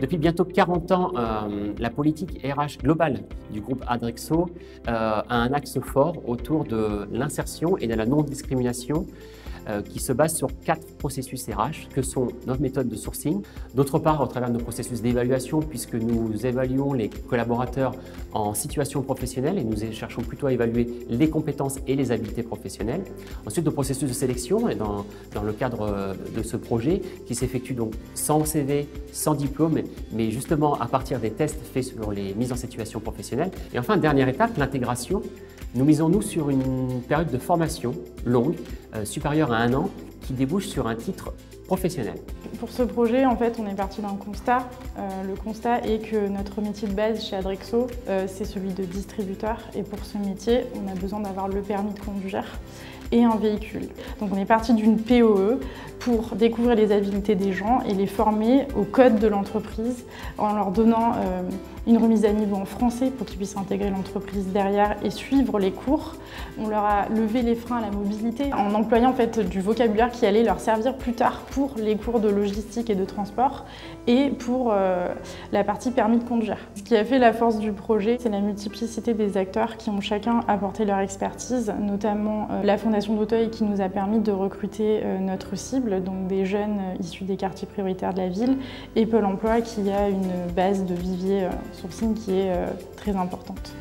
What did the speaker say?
Depuis bientôt 40 ans, la politique RH globale du groupe Adrexo a un axe fort autour de l'insertion et de la non-discrimination qui se base sur 4 processus RH, que sont notre méthode de sourcing, d'autre part au travers de nos processus d'évaluation, puisque nous évaluons les collaborateurs en situation professionnelle et nous cherchons plutôt à évaluer les compétences et les habiletés professionnelles. Ensuite, nos processus de sélection, et dans le cadre de ce projet, qui s'effectue donc sans CV, sans diplôme, mais justement à partir des tests faits sur les mises en situation professionnelle. Et enfin, dernière étape, l'intégration. Nous misons sur une période de formation longue, supérieure à 1 an, qui débouche sur un titre professionnel. Pour ce projet, en fait, on est parti d'un constat. Le constat est que notre métier de base chez Adrexo, c'est celui de distributeur. Et pour ce métier, on a besoin d'avoir le permis de conduire et un véhicule. Donc on est parti d'une POE pour découvrir les habiletés des gens et les former au code de l'entreprise en leur donnant une remise à niveau en français pour qu'ils puissent intégrer l'entreprise derrière et suivre les cours. On leur a levé les freins à la mobilité en employant en fait du vocabulaire qui allait leur servir plus tard pour les cours de logistique et de transport et pour la partie permis de conduire. Ce qui a fait la force du projet, c'est la multiplicité des acteurs qui ont chacun apporté leur expertise, notamment la Fondation d'Auteuil qui nous a permis de recruter notre cible, donc des jeunes issus des quartiers prioritaires de la ville, et Pôle emploi qui a une base de vivier sourcing qui est très importante.